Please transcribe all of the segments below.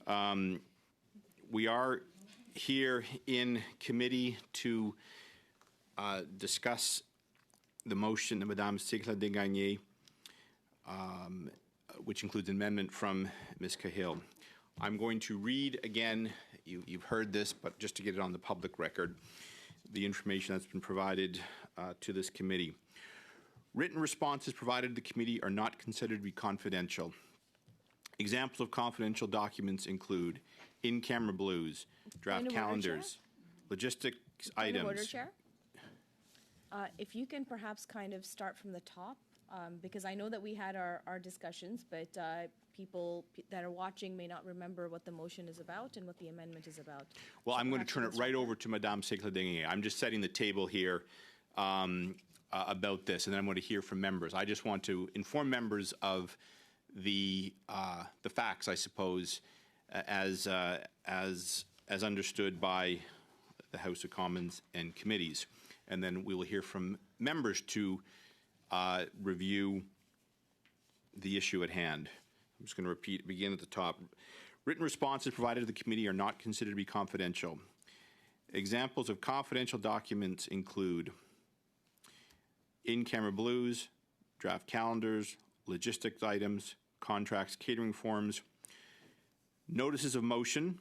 We are here in committee to discuss the motion of Madame Sigla-Desgagnés, which includes an amendment from Ms. Cahill. I'm going to read again, you've heard this, but just to get it on the public record, the information that's been provided to this committee. Written responses provided to the committee are not considered to be confidential. Examples of confidential documents include in-camera blues, draft calendars, logistics items. Order, Chair? If you can perhaps kind of start from the top, because I know that we had our discussions, but people that are watching may not remember what the motion is about and what the amendment is about. Well, so I'm going to turn it right over to Madame Sigla-Desgagnés. I'm just setting the table here about this, and then I'm going to hear from members. I just want to inform members of the facts, I suppose, as understood by the House of Commons and committees, and then we will hear from members to review the issue at hand. I'm just going to begin at the top. Written responses provided to the committee are not considered to be confidential. Examples of confidential documents include in-camera blues, draft calendars, logistics items, contracts, catering forms, notices of motion.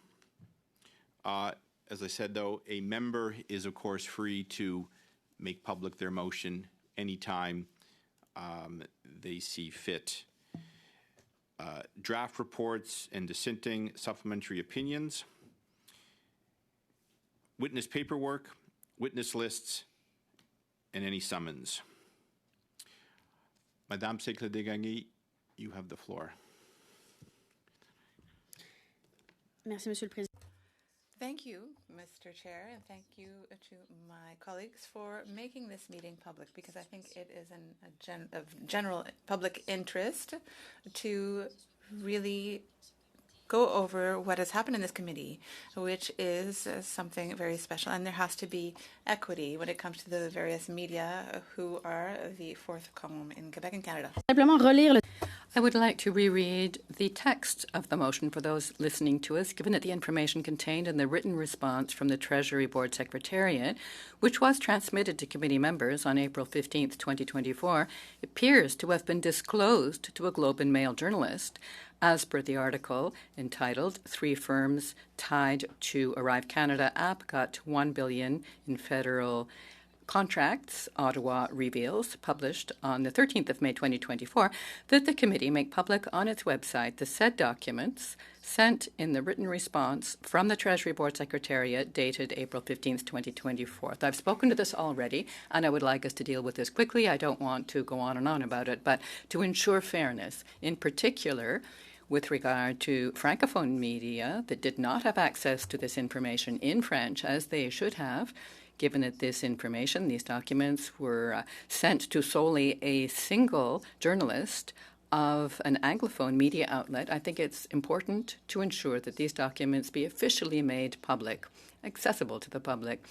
As I said, though, a member is, of course, free to make public their motion anytime they see fit. Draft reports and dissenting supplementary opinions, witness paperwork, witness lists, and any summons. Madame Sigla-Desgagnés, you have the floor. Merci, Monsieur le Président. Thank you, Mr. Chair, and thank you to my colleagues for making this meeting public, because I think it is of general public interest to really go over what has happened in this committee, which is something very special. And there has to be equity when it comes to the various media who are the fourth column in Quebec and Canada. I would like to reread the text of the motion for those listening to us, given that the information contained in the written response from the Treasury Board Secretariat, which was transmitted to committee members on April 15th, 2024, appears to have been disclosed to a Globe and Mail journalist, as per the article entitled "Three Firms Tied to Arrive Canada App Got $1 billion in Federal Contracts, Ottawa reveals," published on the 13th of May 2024, that the committee make public on its website the said documents sent in the written response from the Treasury Board Secretariat dated April 15th, 2024. I've spoken to this already, and I would like us to deal with this quickly. I don't want to go on and on about it, but to ensure fairness, in particular, with regard to Francophone media that did not have access to this information in French, as they should have, given that this information, these documents, were sent to solely a single journalist of an Anglophone media outlet, I think it's important to ensure that these documents be officially made public, accessible to the public.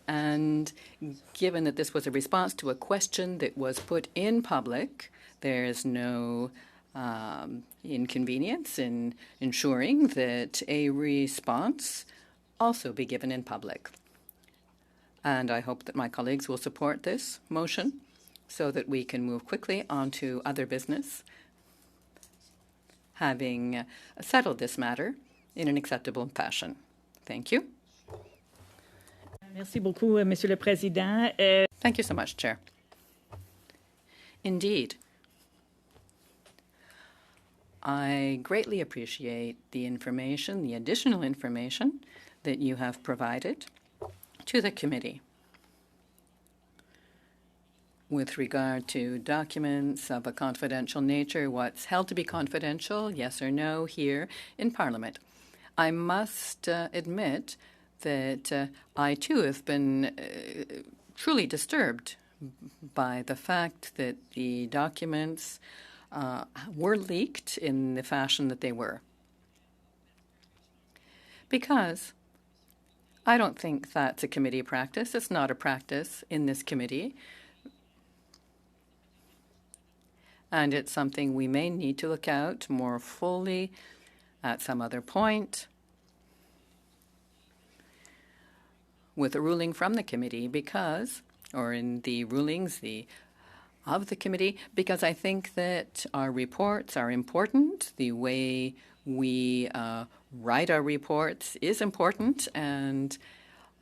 And given that this was a response to a question that was put in public, there's no inconvenience in ensuring that a response also be given in public. And I hope that my colleagues will support this motion so that we can move quickly on to other business, having settled this matter in an acceptable fashion. Thank you. Merci beaucoup, Monsieur le Président. Thank you so much, Chair. Indeed, I greatly appreciate the information, the additional information that you have provided to the committee with regard to documents of a confidential nature, what's held to be confidential, yes or no, here in Parliament. I must admit that I too have been truly disturbed by the fact that the documents were leaked in the fashion that they were. Because I don't think that's a committee practice. It's not a practice in this committee. and it's something we may need to look at more fully at some other point with a ruling from the committee or in the rulings of the committee, because I think that our reports are important. The way we write our reports is important, and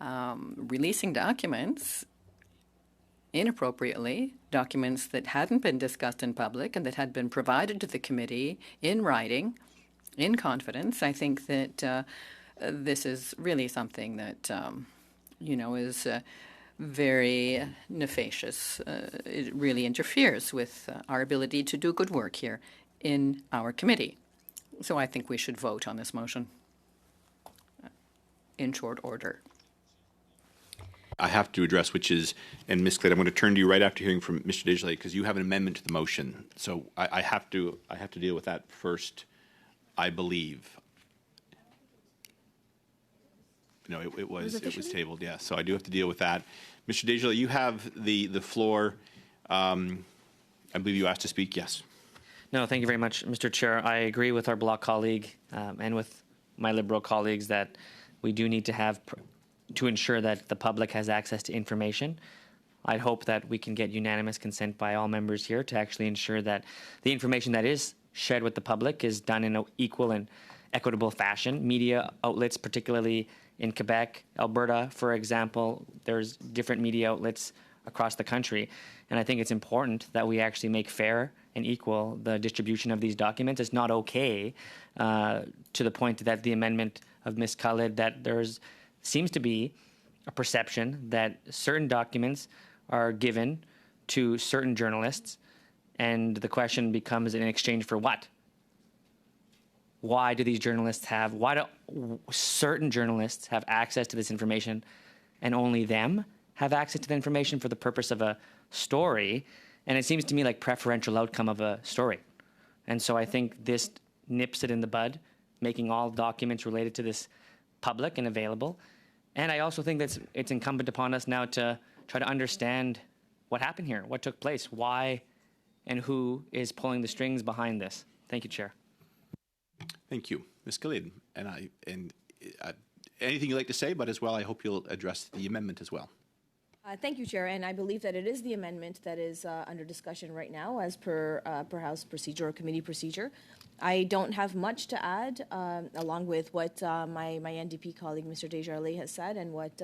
releasing documents inappropriately, documents that hadn't been discussed in public and that had been provided to the committee in writing, in confidence, I think that this is really something that, is very nefarious. It really interferes with our ability to do good work here in our committee. So I think we should vote on this motion in short order. I have to address, which is, and Ms. Clayton, I'm going to turn to you right after hearing from Mr. Desjardins, because you have an amendment to the motion. So I have to deal with that first, I believe. No, it was tabled, yeah. So I do have to deal with that. Mr. Desjardins, you have the floor. I believe you asked to speak. Yes. No, thank you very much, Mr. Chair. I agree with our Bloc colleague and with my Liberal colleagues that we do need to have to ensure that the public has access to information. I hope that we can get unanimous consent by all members here to actually ensure that the information that is shared with the public is done in an equal and equitable fashion. Media outlets, particularly in Quebec, Alberta, for example, there's different media outlets across the country. And I think it's important that we actually make fair and equal the distribution of these documents. It's not okay to the point that the amendment of Ms. Khalid, that seems to be a perception that certain documents are given to certain journalists, and the question becomes, in exchange for what? Why do certain journalists have access to this information and only them have access to the information for the purpose of a story? And it seems to me like preferential outcome of a story. And so I think this nips it in the bud, making all documents related to this public and available. And I also think that it's incumbent upon us now to try to understand what happened here, what took place, why and who is pulling the strings behind this. Thank you, Chair. Thank you. Ms. Khalid, and anything you'd like to say, but as well, I hope you'll address the amendment as well. Thank you, Chair, and I believe that it is the amendment that is under discussion right now as per House procedure or committee procedure. I don't have much to add, along with what my NDP colleague, Mr. Desjardins, has said, and what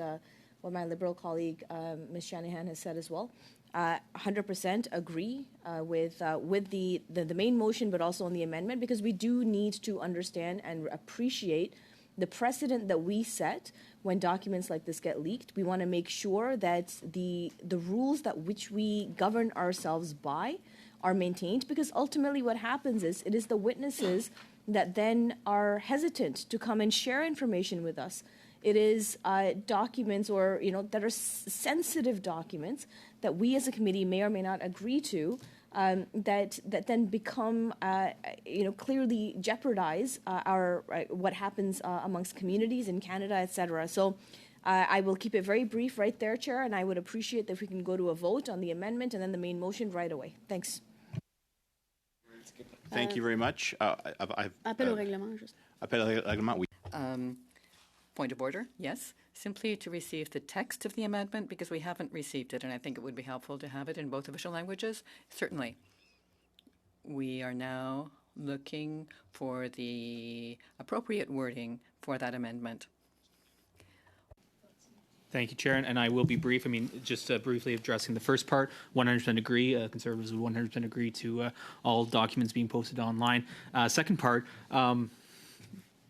my Liberal colleague, Ms. Shanahan, has said as well. 100% agree with the main motion, but also on the amendment, because we do need to understand and appreciate the precedent that we set when documents like this get leaked. We want to make sure that the rules that which we govern ourselves by are maintained, because ultimately what happens is it is the witnesses that then are hesitant to come and share information with us. It is documents or, that are sensitive documents that we as a committee may or may not agree to, that then become, clearly jeopardize what happens amongst communities in Canada, et cetera. So I will keep it very brief right there, Chair, and I would appreciate if we can go to a vote on the amendment and then the main motion right away. Thanks. Thank you very much. Appel au règlement, juste. Appel au règlement, oui. Point of order, yes. Simply to receive the text of the amendment, because we haven't received it, and I think it would be helpful to have it in both official languages. Certainly. We are now looking for the appropriate wording for that amendment. Thank you, Chair, and I will be brief. I mean, just briefly addressing the first part, 100% agree. Conservatives would 100% agree to all documents being posted online. Second part,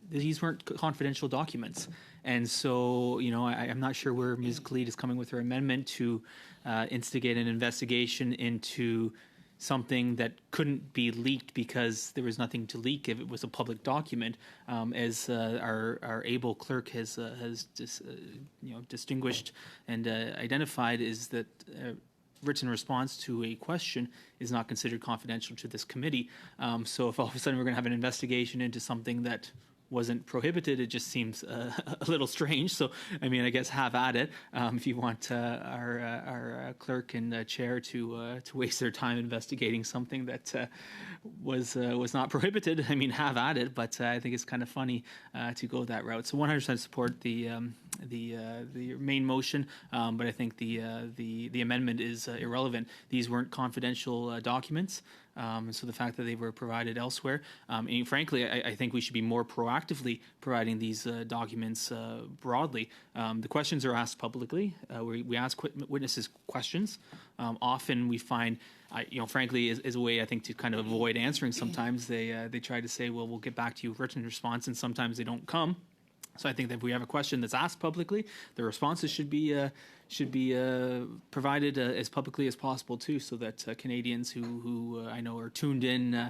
these weren't confidential documents. And so, I'm not sure where Ms. Khalid is coming with her amendment to instigate an investigation into something that couldn't be leaked because there was nothing to leak if it was a public document, as our able clerk has distinguished and identified, is that written response to a question is not considered confidential to this committee. So if all of a sudden we're going to have an investigation into something that wasn't prohibited, it just seems a little strange. So, I mean, I guess have at it. If you want our clerk and chair to waste their time investigating something that was not prohibited, I mean, have at it. But I think it's kind of funny to go that route. So 100% support the main motion, but I think the amendment is irrelevant. These weren't confidential documents. And so the fact that they were provided elsewhere, and frankly, I think we should be more proactively providing these documents broadly. The questions are asked publicly. We ask witnesses questions. Often we find, frankly, is a way I think to kind of avoid answering. Sometimes they try to say, well, we'll get back to you with written response, and sometimes they don't come. So I think that if we have a question that's asked publicly, the responses should be provided as publicly as possible too, so that Canadians who I know are tuned in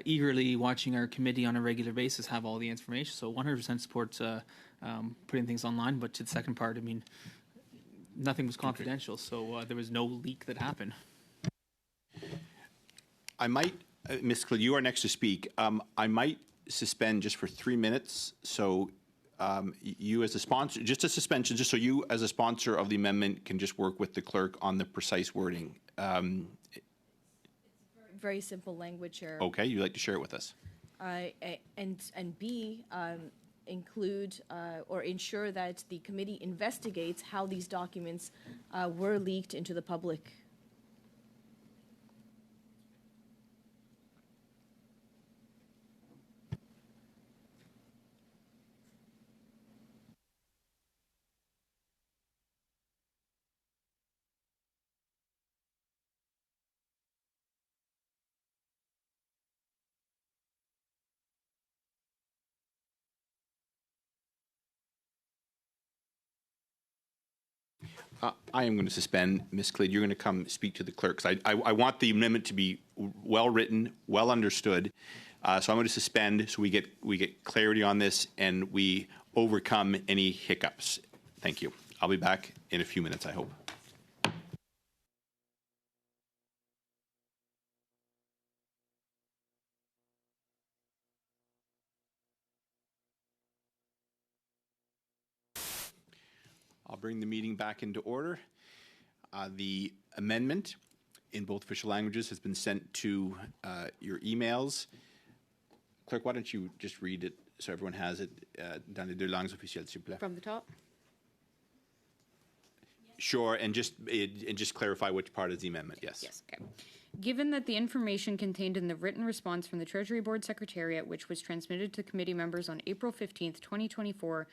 eagerly watching our committee on a regular basis have all the information. So 100% support putting things online. But to the second part, I mean, nothing was confidential, so there was no leak that happened. I might, Ms. Clede, you are next to speak. I might suspend just for 3 minutes, so you as a sponsor, just a suspension, just so you as a sponsor of the amendment can just work with the clerk on the precise wording. Very simple language here. Okay, you'd like to share it with us? And B, include or ensure that the committee investigates how these documents were leaked into the public. I am going to suspend. Ms. Clede, you're going to come speak to the clerk. I want the amendment to be well written, well understood. So I'm going to suspend so we get clarity on this and we overcome any hiccups. Thank you. I'll be back in a few minutes, I hope. I'll bring the meeting back into order. The amendment in both official languages has been sent to your emails. Clerk, why don't you just read it so everyone has it dans les deux langues officielles, s'il vous plaît. From the top? Sure, and just clarify which part is the amendment, yes. Yes, okay. Given that the information contained in the written response from the Treasury Board Secretariat, which was transmitted to committee members on April 15th, 2024,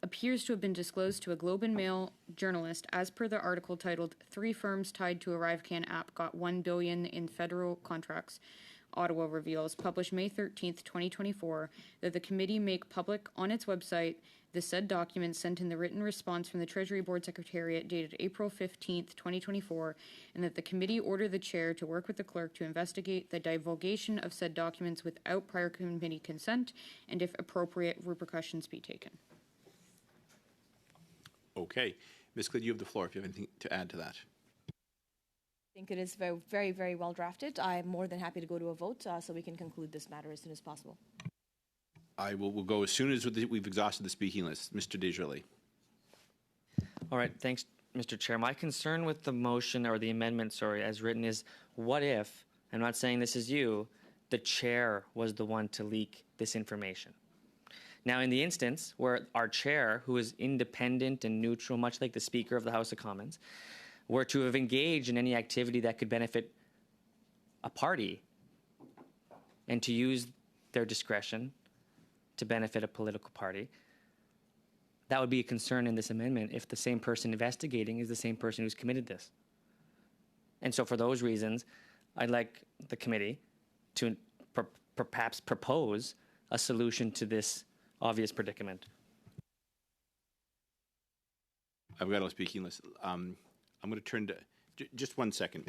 appears to have been disclosed to a Globe and Mail journalist as per the article titled 3 Firms Tied to ArriveCan App Got $1 billion in Federal Contracts, Ottawa reveals, published May 13th, 2024, that the committee make public on its website the said document sent in the written response from the Treasury Board Secretariat dated April 15th, 2024, and that the committee order the chair to work with the clerk to investigate the divulgation of said documents without prior committee consent, and if appropriate, repercussions be taken. Okay. Ms. Clede, you have the floor if you have anything to add to that. I think it is very, very, very well drafted. I'm more than happy to go to a vote so we can conclude this matter as soon as possible. We'll go as soon as we've exhausted the speaking list. Mr. Desjardins. All right, thanks, Mr. Chair. My concern with the motion, or the amendment, sorry, as written is, what if, I'm not saying this is you, the chair was the one to leak this information? Now, in the instance where our chair, who is independent and neutral, much like the Speaker of the House of Commons, were to have engaged in any activity that could benefit a party and to use their discretion to benefit a political party, that would be a concern in this amendment if the same person investigating is the same person who's committed this. And so for those reasons, I'd like the committee to perhaps propose a solution to this obvious predicament. I've got a speaking list. I'm going to turn to, just 1 second.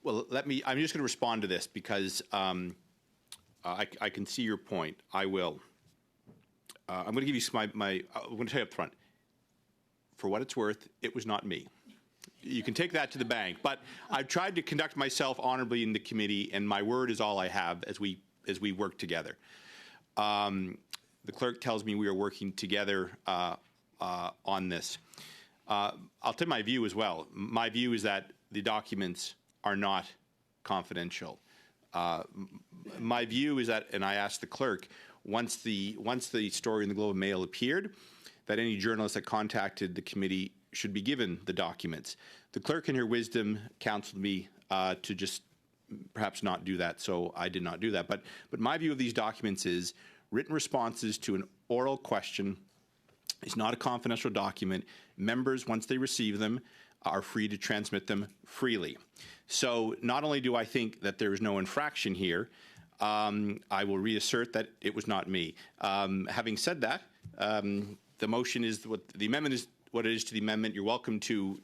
Well, I'm just going to respond to this because I can see your point. I will. I'm going to give you I'm going to tell you up front. For what it's worth, it was not me. you can take that to the bank. But I've tried to conduct myself honorably in the committee, and my word is all I have as we work together. The clerk tells me we are working together on this. I'll tell you my view as well. My view is that the documents are not confidential. My view is that, and I asked the clerk, once the story in the Globe and Mail appeared, that any journalist that contacted the committee should be given the documents. The clerk in her wisdom counseled me to just perhaps not do that, so I did not do that. But my view of these documents is written responses to an oral question is not a confidential document. Members, once they receive them, are free to transmit them freely. So not only do I think that there is no infraction here, I will reassert that it was not me. Having said that, the motion is what the amendment is. What it is to the amendment. You're welcome to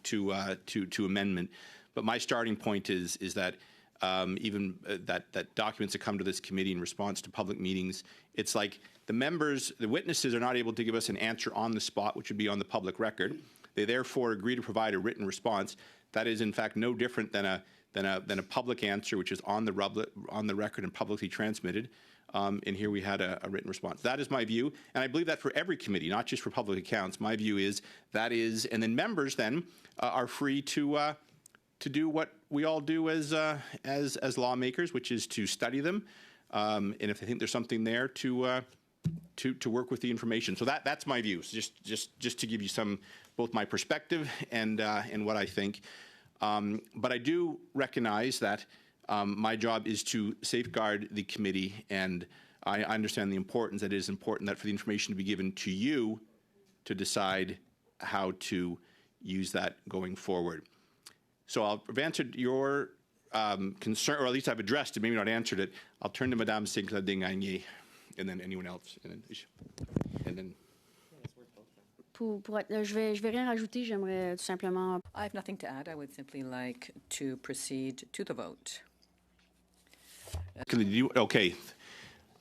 amendment, but my starting point is that even that documents that come to this committee in response to public meetings, it's like the witnesses are not able to give us an answer on the spot, which would be on the public record. They therefore agree to provide a written response. That is, in fact, no different than a public answer, which is on the record and publicly transmitted. And here we had a written response. That is my view, and I believe that for every committee, not just for public accounts. My view is that is, and then members then are free to do what we all do as lawmakers, which is to study them, and if they think there's something there, to work with the information. So that's my view. So just to give you some both my perspective and what I think. But I do recognize that my job is to safeguard the committee, and I understand the importance that it is important that for the information to be given to you to decide how to use that going forward. So I've answered your concern, or at least I've addressed it, maybe not answered it. I'll turn to Madame Sinclair Desgagnés, and then anyone else. And then Je vais rien rajouter, j'aimerais tout simplement. I have nothing to add. I would simply like to proceed to the vote. Okay.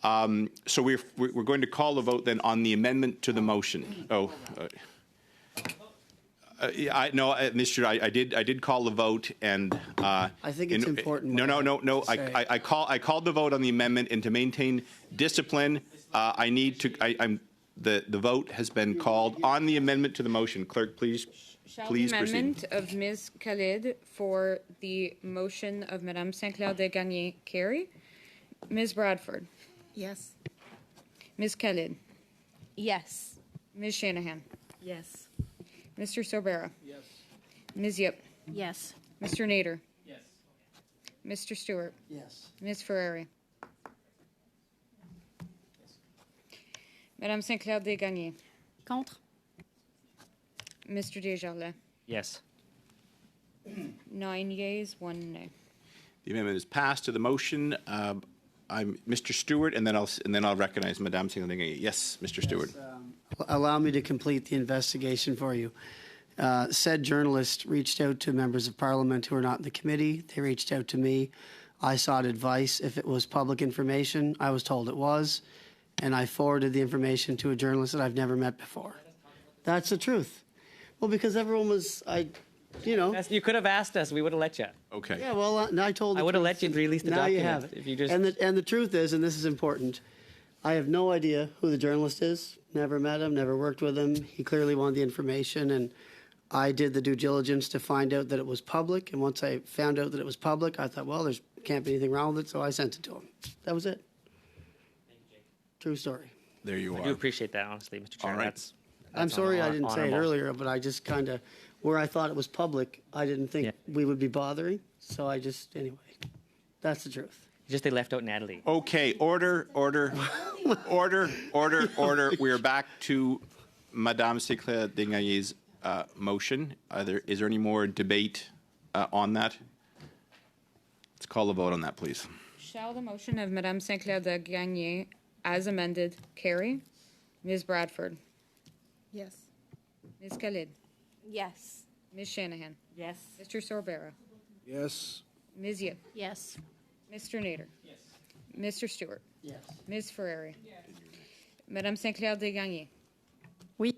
So we're going to call the vote then on the amendment to the motion. Mr. I did call the vote, and I think it's important. No. I called the vote on the amendment, and to maintain discipline, I need to. The vote has been called on the amendment to the motion. Clerk, please The amendment proceed. of Ms. Khalid for the motion of Madame Sinclair Desgagnés carry. Ms. Bradford. Yes. Ms. Khalid. Yes. Ms. Shanahan. Yes. Mr. Sobera. Yes. Ms. Yip. Yes. Mr. Nader. Yes. Mr. Stewart. Yes. Ms. Ferrari. Madame Sinclair Desgagnés. Contre? Mr. Desjardins. Yes. 9 yeas, 1 nay. The amendment is passed to the motion. I'm Mr. Stewart, and then I'll recognize Madame Sinclair Desgagnés. Yes, Mr. Stewart. Allow me to complete the investigation for you. Said journalist reached out to members of Parliament who are not in the committee. They reached out to me. I sought advice if it was public information. I was told it was, and I forwarded the information to a journalist that I've never met before. That's the truth. Well, because everyone was, You could have asked us. We would have let you. Okay. Yeah, well, I told. I would have let you release the now document. You have it. If you just... And the truth is, and this is important, I have no idea who the journalist is. Never met him. Never worked with him. He clearly wanted the information, and I did the due diligence to find out that it was public. And once I found out that it was public, I thought, well, there can't be anything wrong with it, so I sent it to him. That was it. True story. There you I are. do appreciate that, honestly, Mr. Chair. All right. That's I'm sorry I didn't say it honorable. earlier, but I just kind of, where I thought it was public, I didn't think we would be bothering. So I just, anyway, that's the truth. Just they left out Natalie. Okay, order. We are back to Madame Sinclair Desgagnés' motion. Is there any more debate on that? Let's call the vote on that, please. Shall the motion of Madame Sinclair Desgagnés as amended carry? Ms. Bradford. Yes. Ms. Khalid. Yes. Ms. Shanahan. Yes. Mr. Sorbera. Yes. Ms. Yip. Yes. Mr. Nader. Yes. Mr. Stewart. Yes. Ms. Ferrari. Madame Sinclair Desgagnés. Oui.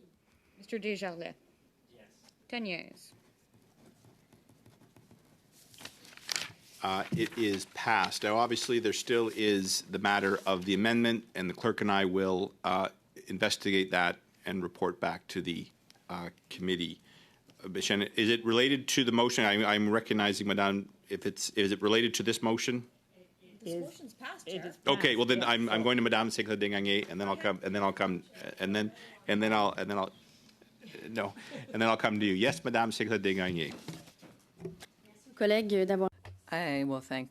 Mr. Desjardins. Yes. 10 yeas. It is passed. Now, obviously, there still is the matter of the amendment, and the clerk and I will investigate that and report back to the committee. Shannon, is it related to the motion? I'm recognizing, Madame, is it related to this motion? This motion's passed, Chair. Okay, well then I'm going to Madame Segla Dingagné, and then I'll come to you. Yes, Madame Segla Dingagné. I will thank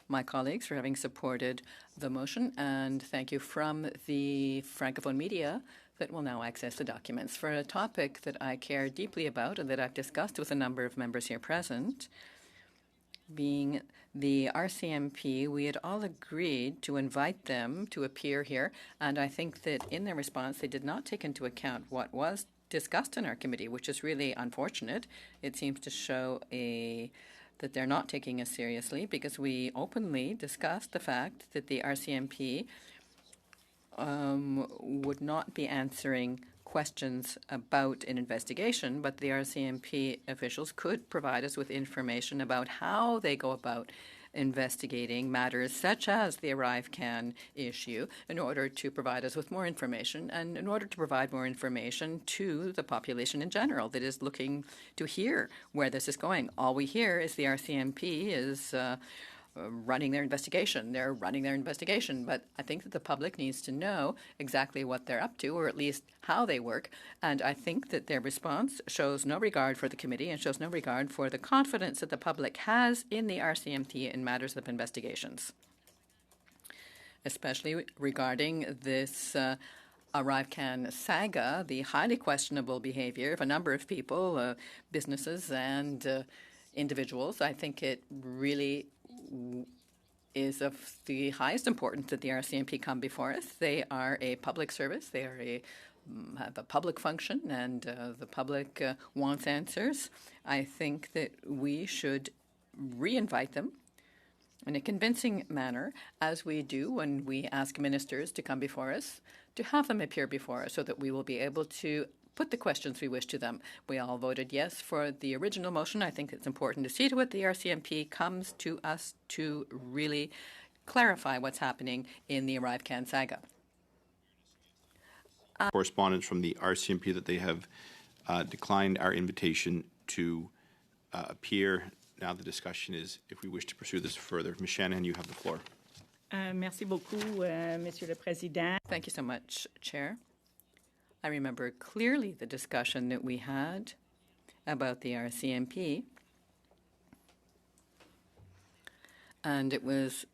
my colleagues for having supported the motion, and thank you from the Francophone media that will now access the documents. For a topic that I care deeply about and that I've discussed with a number of members here present, being the RCMP, we had all agreed to invite them to appear here, and I think that in their response they did not take into account what was discussed in our committee, which is really unfortunate. It seems to show that they're not taking us seriously, because we openly discussed the fact that the RCMP would not be answering questions about an investigation, but the RCMP officials could provide us with information about how they go about investigating matters such as the ArriveCAN issue in order to provide us with more information, and in order to provide more information to the population in general that is looking to hear where this is going. All we hear is the RCMP is running their investigation. They're running their investigation, but I think that the public needs to know exactly what they're up to, or at least how they work, and I think that their response shows no regard for the committee and shows no regard for the confidence that the public has in the RCMP in matters of investigations, especially regarding this ArriveCAN saga, the highly questionable behavior of a number of people, businesses and individuals. I think it really is of the highest importance that the RCMP come before us. They are a public service. They are have a public function, and the public wants answers. I think that we should re-invite them in a convincing manner, as we do when we ask ministers to come before us, to have them appear before us so that we will be able to put the questions we wish to them. We all voted yes for the original motion. I think it's important to see to it the RCMP comes to us to really clarify what's happening in the ArriveCAN saga. Correspondence from the RCMP that they have declined our invitation to appear. Now the discussion is if we wish to pursue this further. Ms. Shanahan, you have the floor. Merci beaucoup, Monsieur le Président. Thank you so much, Chair. I remember clearly the discussion that we had about the RCMP, and it was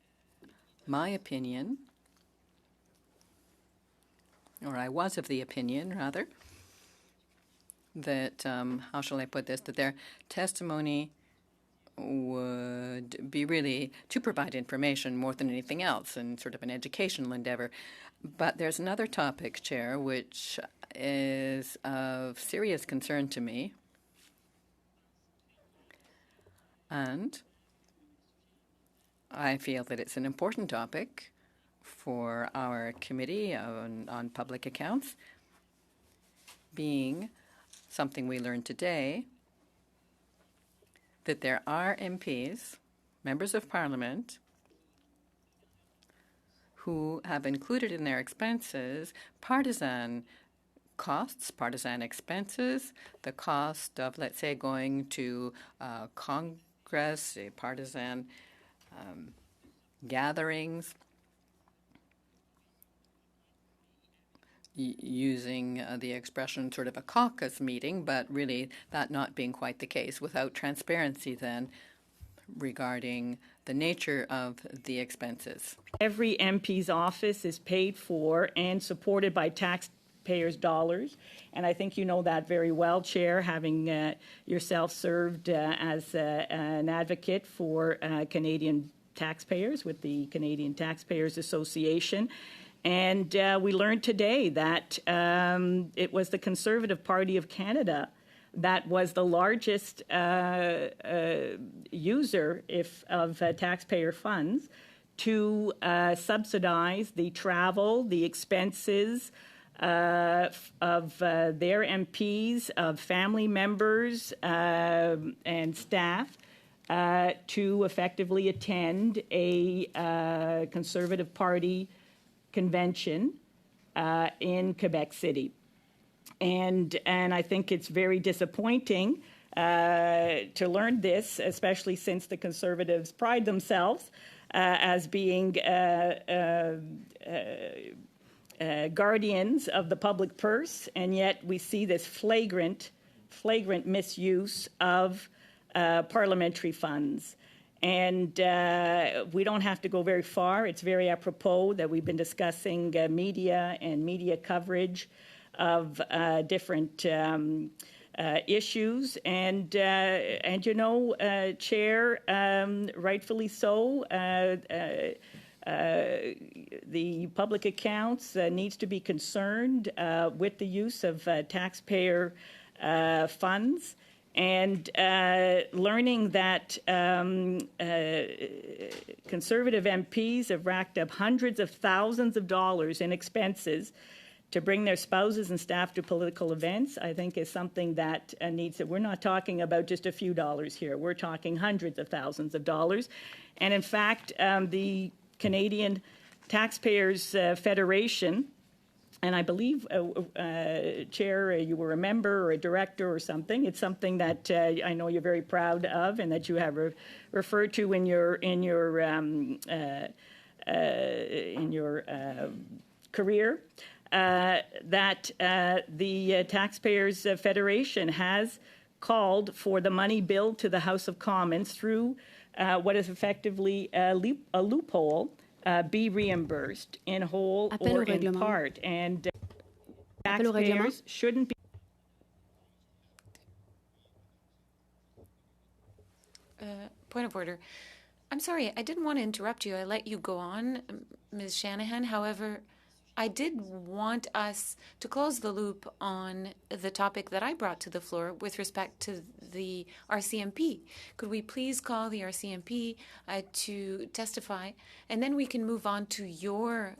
my opinion, or I was of the opinion, rather, that, how shall I put this, that their testimony would be really to provide information more than anything else, and sort of an educational endeavor. But there's another topic, Chair, which is of serious concern to me, and I feel that it's an important topic for our committee on public accounts, being something we learned today, that there are MPs, members of Parliament, who have included in their expenses partisan costs, partisan expenses, the cost of, let's say, going to Congress, partisan gatherings, using the expression sort of a caucus meeting, but really that not being quite the case, without transparency then regarding the nature of the expenses. Every MP's office is paid for and supported by taxpayers' dollars, and I think you know that very well, Chair, having yourself served as an advocate for Canadian taxpayers with the Canadian Taxpayers Association. And we learned today that it was the Conservative Party of Canada that was the largest user of taxpayer funds to subsidize the travel, the expenses of their MPs, of family members and staff to effectively attend a Conservative Party convention in Quebec City. And I think it's very disappointing to learn this, especially since the Conservatives pride themselves as being guardians of the public purse, and yet we see this flagrant misuse of parliamentary funds. And we don't have to go very far. It's very apropos that we've been discussing media and media coverage of different issues. And you know, Chair, rightfully so, the public accounts needs to be concerned with the use of taxpayer funds. And learning that Conservative MPs have racked up hundreds of thousands of dollars in expenses to bring their spouses and staff to political events, I think is something that needs to, we're not talking about just a few dollars here. We're talking hundreds of thousands of dollars. And in fact, the Canadian Taxpayers Federation, and I believe, Chair, you were a member or a director or something. It's something that I know you're very proud of, and that you have referred to in your career. That the Taxpayers Federation has called for the money billed to the House of Commons through what is effectively a loophole. Be reimbursed in whole or in part, and taxpayers shouldn't be. Point of order. I'm sorry, I didn't want to interrupt you. I let you go on, Ms. Shanahan. However, I did want us to close the loop on the topic that I brought to the floor with respect to the RCMP. Could we please call the RCMP to testify, and then we can move on to your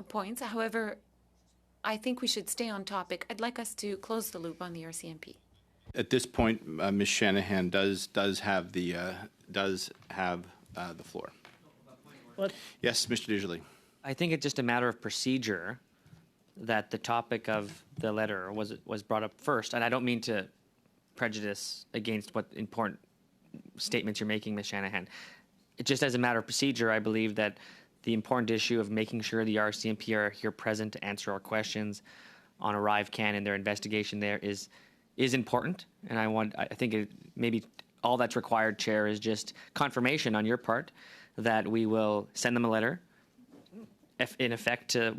points. However, I think we should stay on topic. I'd like us to close the loop on the RCMP. At this point, Ms. Shanahan does have the floor. Well, yes, Mr. Desjardins. I think it's just a matter of procedure that the topic of the letter was brought up first, and I don't mean to prejudice against what important statements you're making, Ms. Shanahan. It just as a matter of procedure, I believe that the important issue of making sure the RCMP are here present to answer our questions on ArriveCan and their investigation there is important, and I think maybe all that's required, Chair, is just confirmation on your part that we will send them a letter in effect to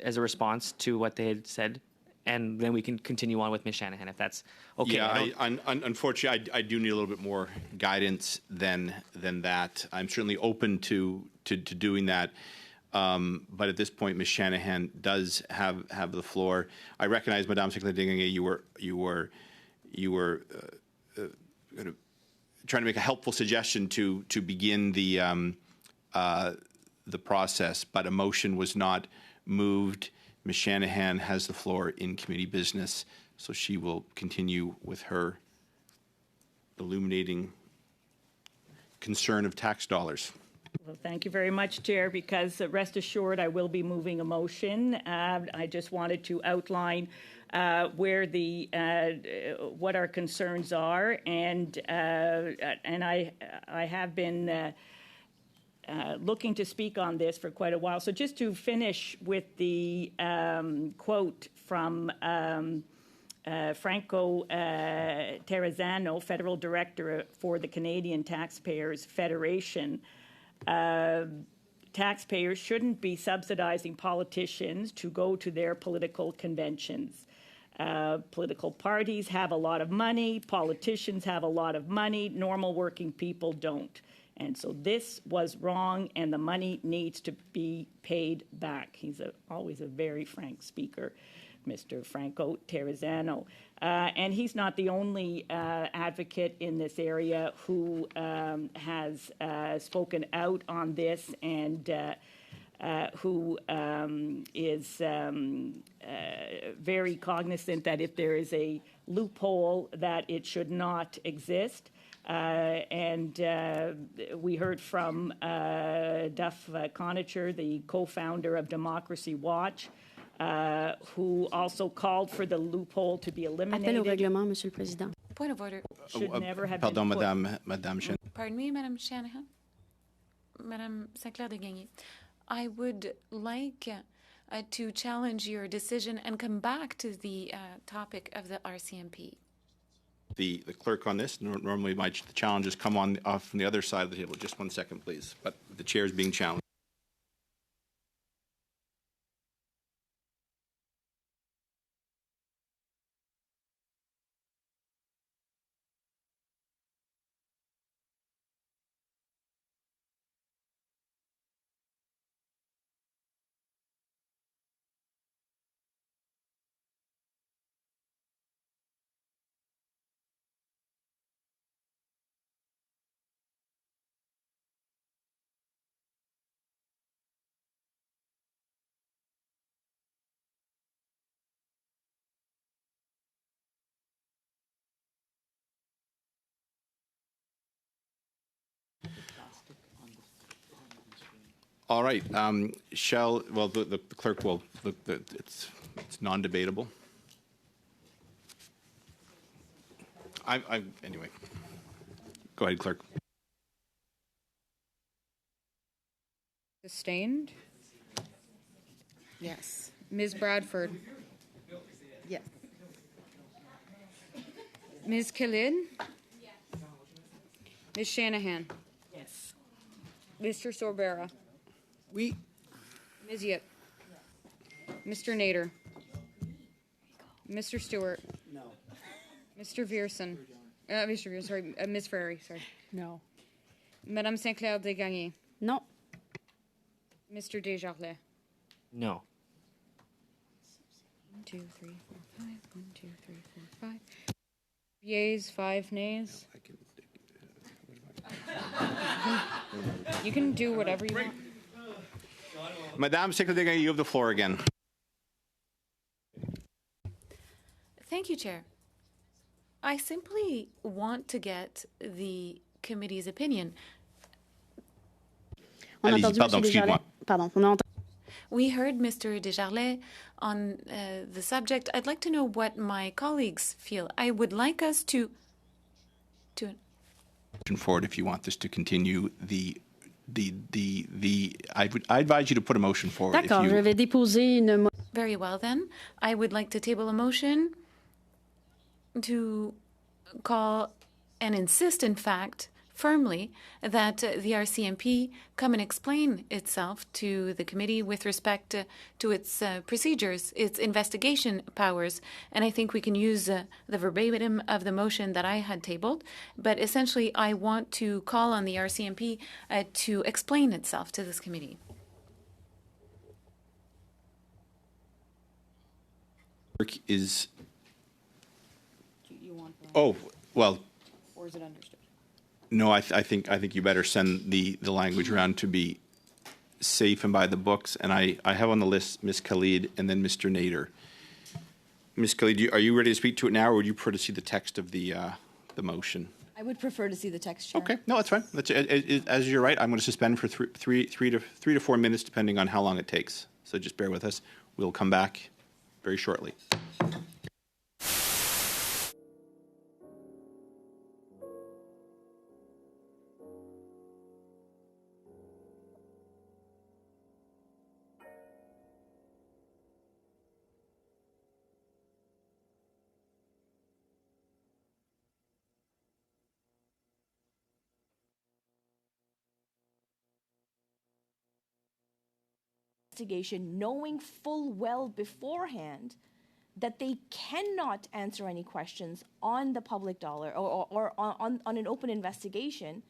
as a response to what they had said, and then we can continue on with Ms. Shanahan if that's okay. Yeah, unfortunately, I do need a little bit more guidance than that. I'm certainly open to doing that, but at this point, Ms. Shanahan does have the floor. I recognize, Madame Secretary Dingang, you were trying to make a helpful suggestion to begin the process, but a motion was not moved. Ms. Shanahan has the floor in committee business, so she will continue with her illuminating concern of tax dollars. Well, thank you very much, Chair, because rest assured I will be moving a motion. I just wanted to outline where what our concerns are, and I have been looking to speak on this for quite a while. So just to finish with the quote from Franco Terrazzano, Federal Director for the Canadian Taxpayers Federation, taxpayers shouldn't be subsidizing politicians to go to their political conventions. Political parties have a lot of money, politicians have a lot of money, normal working people don't. And so this was wrong, and the money needs to be paid back. He's always a very frank speaker, Mr. Franco Terrazzano. And he's not the only advocate in this area who has spoken out on this, and who is very cognizant that if there is a loophole that it should not exist. And we heard from Duff Conacher, the co-founder of Democracy Watch, who also called for the loophole to be Appel au eliminated. règlement, Monsieur le Président. Point of order. Should never have Pardon, been put. Madame Chen. Pardon me, Madame Shanahan. Madame Sinclair de Gagny. I would like to challenge your decision and come back to the topic of the RCMP. The clerk on this, normally the challenges come off from the other side of the table. Just 1 second, please. But the chair is being challenged. All right. The clerk will, it's non-debatable. Anyway. Go ahead, clerk. Sustained. Yes. Ms. Bradford. Yes. Ms. Khalid. Ms. Shanahan. Yes. Mr. Sorbera. We. Ms. Yip. Mr. Nader. Mr. Stewart. No. Mr. Vierson. Mr. Vierson, sorry. Ms. Frary, sorry. No. Madame Sinclair de Gagny. Non. Mr. Desjardins. No. 1, 2, 3, 4, 5. 1, 2, 3, 4, 5. Yeas, 5 nays. You can do whatever you want. Madame Secretary, you have the floor again. Thank you, Chair. I simply want to get the committee's opinion. On a Allez-y, entendu pardon, Monsieur excuse-moi. Desjardins. Pardon. On a entendu. We heard Mr. Desjardins on the subject. I'd like to know what my colleagues feel. I would like us to Forward if you want this to continue. I advise you to put a motion forward. If D'accord, je you, vais déposer une. Very well, then. I would like to table a motion to call and insist, in fact, firmly, that the RCMP come and explain itself to the committee with respect to its procedures, its investigation powers. And I think we can use the verbatim of the motion that I had tabled. But essentially, I want to call on the RCMP to explain itself to this committee. is. You want Oh well. or is it understood? No, I think you better send the language around to be safe and by the books. And I have on the list Ms. Khalid and then Mr. Nader. Ms. Khalid, are you ready to speak to it now, or would you prefer to see the text of the motion? I would prefer to see the text, Chair. Okay, no, that's fine. As you're right, I'm going to suspend for three to 4 minutes, depending on how long it takes. So just bear with us. We'll come back very shortly. Investigation, knowing full well beforehand that they cannot answer any questions on the public dollar or on an open investigation,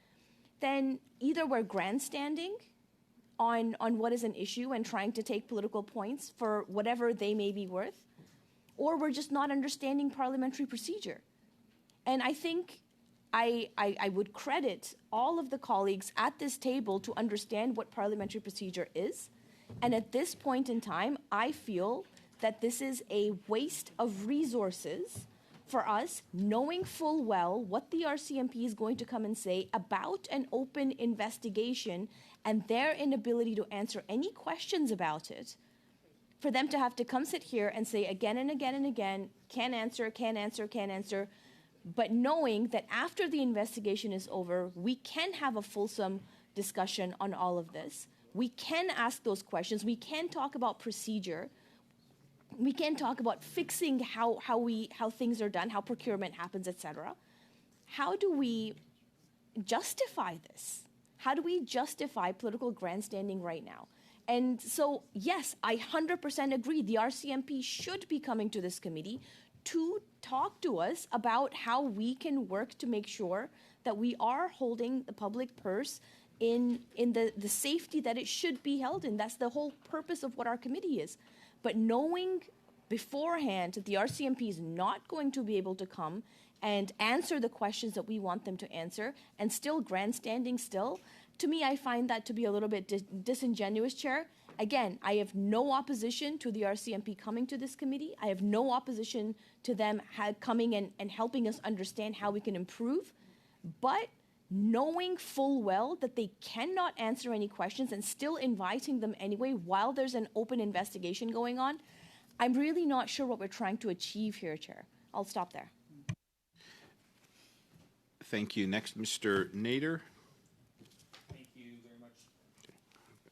then either we're grandstanding on what is an issue and trying to take political points for whatever they may be worth, or we're just not understanding parliamentary procedure. And I think I would credit all of the colleagues at this table to understand what parliamentary procedure is. And at this point in time, I feel that this is a waste of resources for us, knowing full well what the RCMP is going to come and say about an open investigation and their inability to answer any questions about it, for them to have to come sit here and say again and again and again, can't answer, can't answer, can't answer, but knowing that after the investigation is over, we can have a fulsome discussion on all of this. We can ask those questions. We can talk about procedure. We can talk about fixing how things are done, how procurement happens, etc. How do we justify this? How do we justify political grandstanding right now? And so, yes, I 100% agree. The RCMP should be coming to this committee to talk to us about how we can work to make sure that we are holding the public purse in the safety that it should be held in. That's the whole purpose of what our committee is. But knowing beforehand that the RCMP is not going to be able to come and answer the questions that we want them to answer, and still grandstanding still, to me, I find that to be a little bit disingenuous, Chair. Again, I have no opposition to the RCMP coming to this committee. I have no opposition to them coming and helping us understand how we can improve. But knowing full well that they cannot answer any questions and still inviting them anyway while there's an open investigation going on, I'm really not sure what we're trying to achieve here, Chair. I'll stop there. Thank you. Next, Mr. Nader.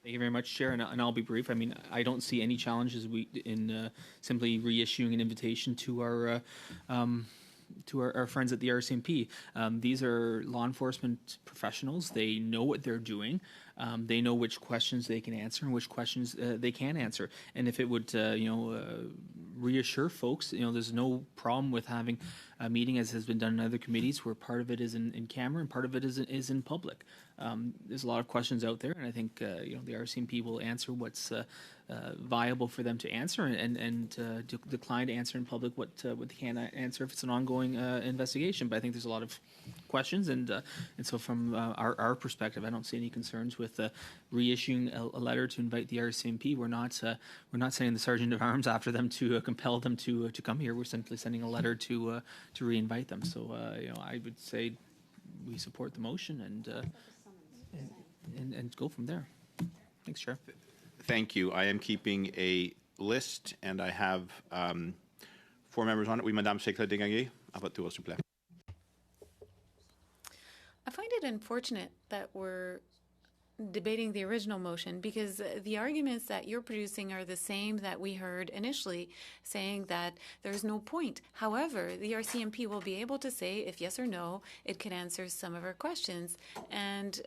Thank you very much, Chair, and I'll be brief. I mean, I don't see any challenges in simply reissuing an invitation to our friends at the RCMP. These are law enforcement professionals. They know what they're doing. They know which questions they can answer and which questions they can't answer. And if it would, reassure folks, there's no problem with having a meeting, as has been done in other committees, where part of it is in camera and part of it is in public. There's a lot of questions out there, and I think the RCMP will answer what's viable for them to answer, and decline to answer in public what they can't answer if it's an ongoing investigation. But I think there's a lot of questions, and so from our perspective, I don't see any concerns with reissuing a letter to invite the RCMP. We're not sending the sergeant of arms after them to compel them to come here. We're simply sending a letter to re-invite them. So I would say we support the motion and go from there. Thanks, Chair. Thank you. I am keeping a list, and I have 4 members on it. Oui, Madame Secrétaire Desgagnés, à votre tour, s'il vous plaît. I find it unfortunate that we're debating the original motion, because the arguments that you're producing are the same that we heard initially, saying that there's no point. However, the RCMP will be able to say if yes or no, it can answer some of our questions. And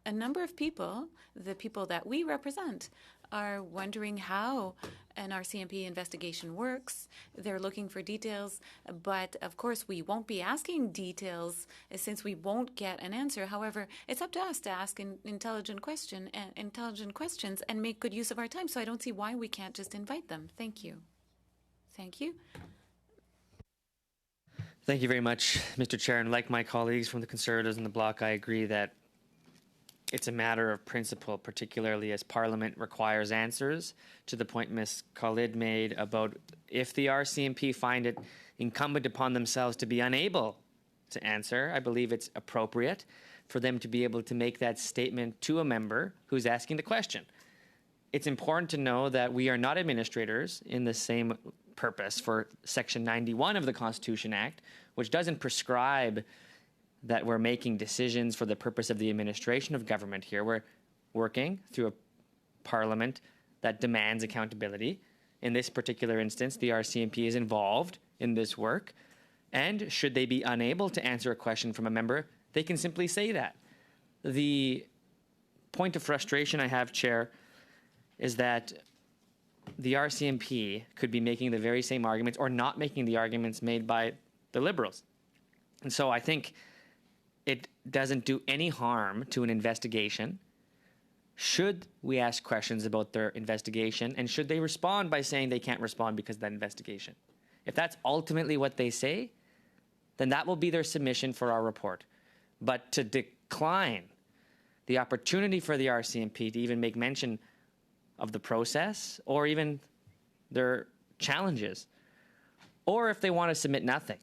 a number of people, the people that we represent, are wondering how an RCMP investigation works. They're looking for details, but of course we won't be asking details since we won't get an answer. However, it's up to us to ask intelligent questions and make good use of our time. So I don't see why we can't just invite them. Thank you. Thank you. Thank you very much, Mr. Chair. And like my colleagues from the Conservatives in the bloc, I agree that it's a matter of principle, particularly as Parliament requires answers, to the point Ms. Khalid made about if the RCMP find it incumbent upon themselves to be unable to answer, I believe it's appropriate for them to be able to make that statement to a member who's asking the question. It's important to know that we are not administrators in the same purpose for Section 91 of the Constitution Act, which doesn't prescribe that we're making decisions for the purpose of the administration of government here. We're working through a parliament that demands accountability. In this particular instance, the RCMP is involved in this work, and should they be unable to answer a question from a member, they can simply say that. The point of frustration I have, Chair, is that the RCMP could be making the very same arguments or not making the arguments made by the Liberals. And so I think it doesn't do any harm to an investigation should we ask questions about their investigation, and should they respond by saying they can't respond because of that investigation. If that's ultimately what they say, then that will be their submission for our report. But to decline the opportunity for the RCMP to even make mention of the process or even their challenges, or if they want to submit nothing,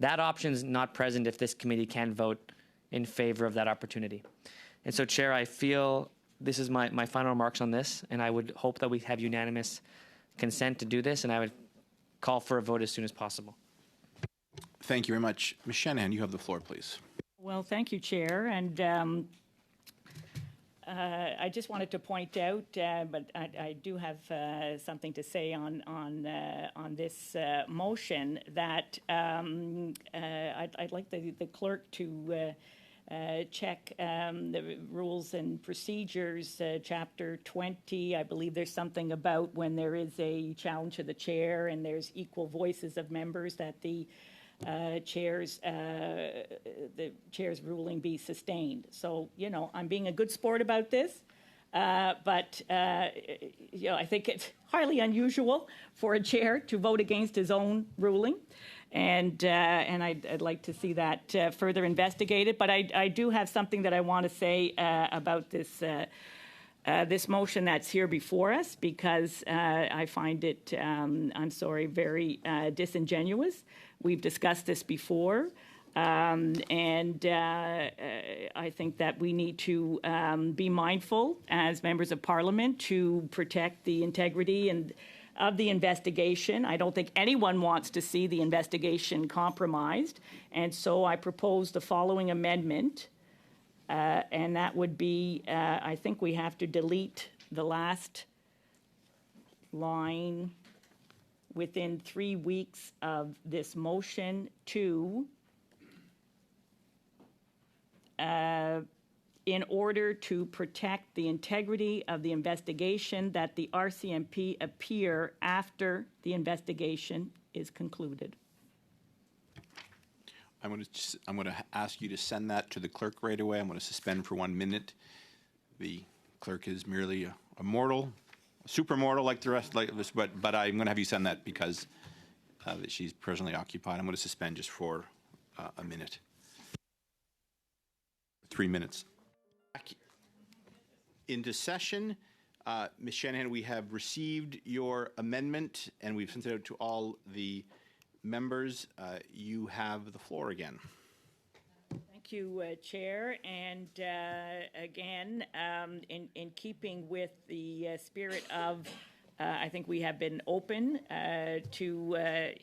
That option is not present if this committee can vote in favor of that opportunity. And so, Chair, I feel this is my final remarks on this, and I would hope that we have unanimous consent to do this, and I would call for a vote as soon as possible. Thank you very much. Ms. Shanahan, you have the floor, please. Well, thank you, Chair. And I just wanted to point out, but I do have something to say on this motion, that I'd like the clerk to check the rules and procedures, chapter 20. I believe there's something about when there is a challenge to the chair and there's equal voices of members, that the chair's ruling be sustained. So, you know, I'm being a good sport about this, but you know, I think it's highly unusual for a chair to vote against his own ruling. And I'd like to see that further investigated. But I do have something that I want to say about this this motion that's here before us, because I find it, I'm sorry, very disingenuous. We've discussed this before. And I think that we need to be mindful as members of Parliament to protect the integrity and of the investigation. I don't think anyone wants to see the investigation compromised. And so I propose the following amendment, and that would be, I think we have to delete the last line, within 3 weeks of this motion, to in order to protect the integrity of the investigation, that the RCMP appear after the investigation is concluded. I'm going to ask you to send that to the clerk right away. I'm going to suspend for 1 minute. The clerk is merely a mortal, a super mortal like the rest like this, but I'm going to have you send that because that she's presently occupied. I'm going to suspend just for a minute. 3 minutes. Back into session. Ms. Shanahan, we have received your amendment and we've sent it out to all the members. You have the floor again. Thank you, Chair. And again, in keeping with the spirit of, I think we have been open to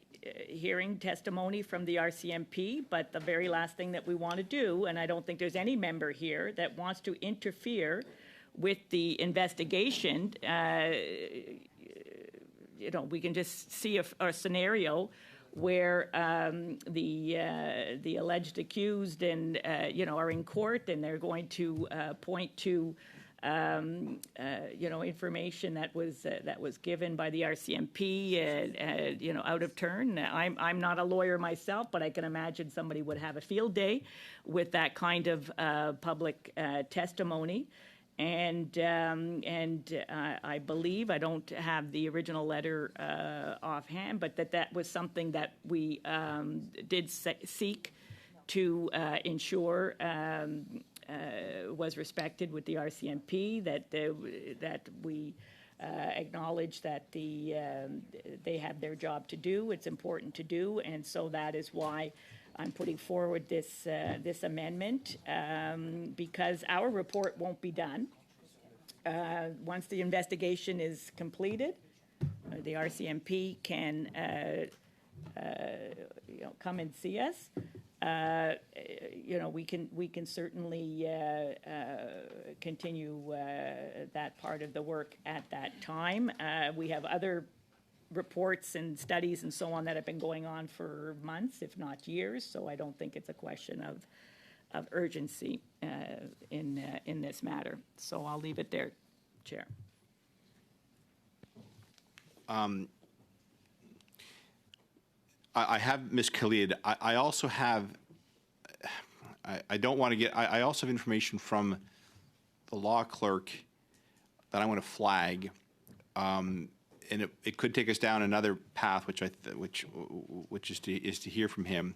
hearing testimony from the RCMP, but the very last thing that we want to do, and I don't think there's any member here that wants to interfere with the investigation, you know, we can just see a scenario where the alleged accused and you know, are in court and they're going to point to you know, information that was given by the RCMP you know, out of turn. I'm not a lawyer myself, but I can imagine somebody would have a field day with that kind of public testimony. And I believe, I don't have the original letter offhand, but that was something that we did seek to ensure was respected with the RCMP, that we acknowledge that they have their job to do. It's important to do, and so that is why I'm putting forward this amendment, because our report won't be done. Once the investigation is completed, the RCMP can you know, come and see us. You know, we can certainly continue that part of the work at that time. We have other reports and studies and so on that have been going on for months, if not years, so I don't think it's a question of urgency in this matter. So I'll leave it there, Chair. I have Ms. Khalid. I also have, I don't want to get, I also have information from the law clerk that I want to flag. And it could take us down another path, which is to hear from him.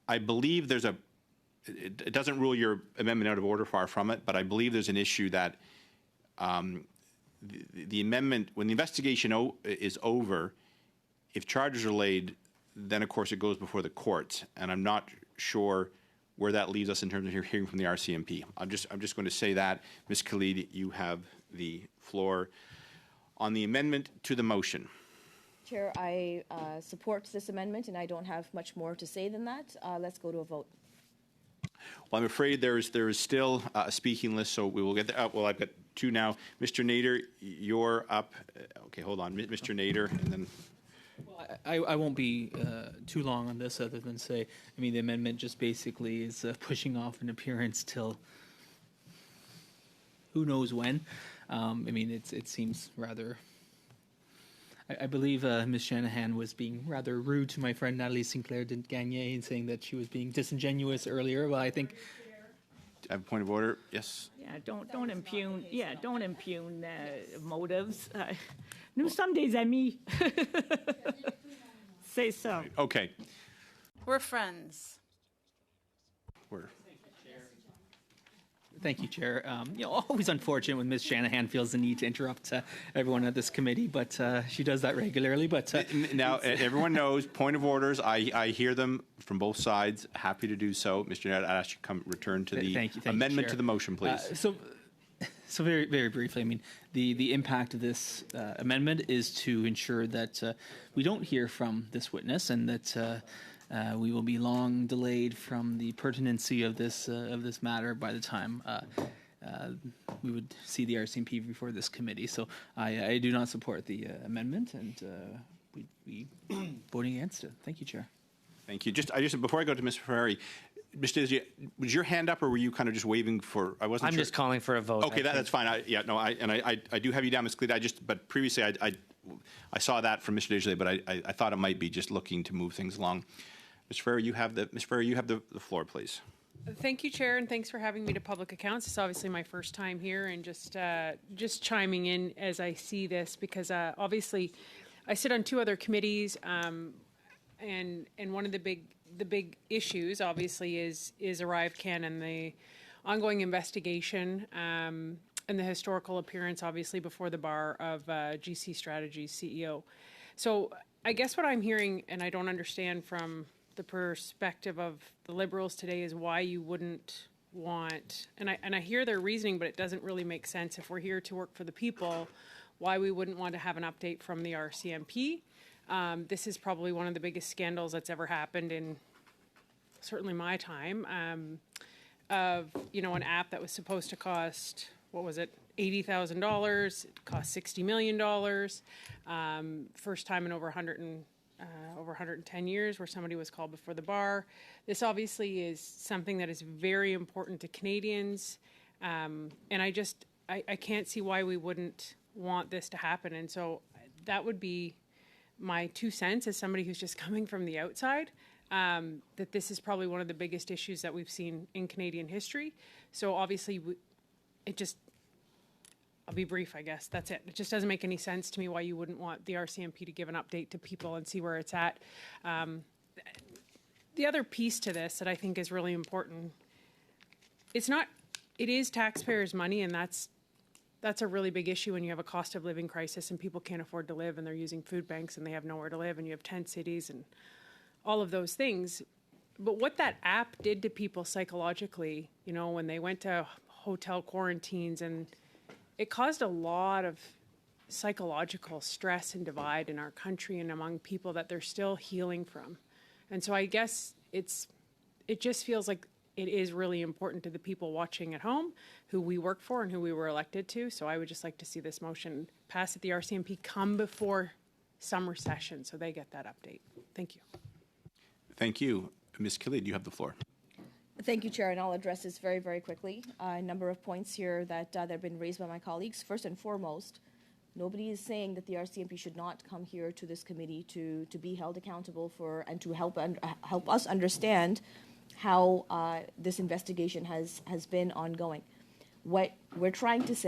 I believe there's it doesn't rule your amendment out of order, far from it, but I believe there's an issue that the amendment, when the investigation is over, if charges are laid, then of course it goes before the courts, and I'm not sure where that leaves us in terms of hearing from the RCMP. I'm just going to say that. Ms. Khalid, you have the floor. On the amendment to the motion. Chair, I support this amendment, and I don't have much more to say than that. Let's go to a vote. Well, I'm afraid there is still a speaking list, so we will get there. Well, I've got two now. Mr. Nader, you're up. Okay, hold on. Mr. Nader, and then... I won't be too long on this other than say, I mean, the amendment just basically is pushing off an appearance till who knows when. I mean, it seems rather... I believe Ms. Shanahan was being rather rude to my friend Natalie Sinclair de Gagné in saying that she was being disingenuous earlier. Well, I think... I have a point of order. Yes. Yeah, don't impugn. Yeah, don't impugn motives. Nous sommes des amis. Say so. Okay. We're friends. Thank you, Chair. Always unfortunate when Ms. Shanahan feels the need to interrupt everyone at this committee, but she does that regularly. But now everyone knows point of orders. I hear them from both sides. Happy to do so, Mr. Ned. I'd ask you to return to the amendment to the motion, please. So very, very briefly, I mean, the impact of this amendment is to ensure that we don't hear from this witness, and that we will be long delayed from the pertinency of this matter by the time we would see the RCMP before this committee. So I do not support the amendment, and we'd be voting against it. Thank you, Chair. Thank you. Just before I go to Ms. Ferrari, Mr. Dizzy, was your hand up, or were you kind of just waving for? I wasn't. I'm sure. just calling for a vote. Okay, that's fine. I do have you down, Ms. Cleed. But previously I saw that from Mr. Dizzy, but I thought it might be just looking to move things along. Ms. Ferrer, you have the floor, please. Thank you, Chair, and thanks for having me to Public Accounts. It's obviously my first time here, and just chiming in as I see this, because obviously I sit on two other committees, and one of the big issues obviously is ArriveCan and the ongoing investigation and the historical appearance obviously before the bar of GC Strategies CEO. So I guess what I'm hearing, and I don't understand from the perspective of the Liberals today, is why you wouldn't want, and I hear their reasoning, but it doesn't really make sense. If we're here to work for the people, why we wouldn't want to have an update from the RCMP. This is probably one of the biggest scandals that's ever happened in certainly my time, of an app that was supposed to cost, what was it, $80,000. It cost $60 million. First time in over 110 years where somebody was called before the bar. This obviously is something that is very important to Canadians, and I can't see why we wouldn't want this to happen. And so that would be my 2 cents as somebody who's just coming from the outside, that this is probably one of the biggest issues that we've seen in Canadian history. So obviously I'll be brief, I guess. That's it. It just doesn't make any sense to me why you wouldn't want the RCMP to give an update to people and see where it's at. The other piece to this that I think is really important, it is taxpayers' money, and that's a really big issue when you have a cost of living crisis and people can't afford to live and they're using food banks and they have nowhere to live, and you have tent cities and all of those things. But what that app did to people psychologically, when they went to hotel quarantines, and it caused a lot of psychological stress and divide in our country and among people that they're still healing from. And so I guess it just feels like it is really important to the people watching at home who we work for and who we were elected to. So I would just like to see this motion pass at the RCMP come before summer session so they get that update. Thank you. Thank you. Ms. Khalid, you have the floor. Thank you, Chair, and I'll address this very, very quickly. A number of points here that have been raised by my colleagues. First and foremost, nobody is saying that the RCMP should not come here to this committee to be held accountable for and to help us understand how this investigation has been ongoing. What we're trying to say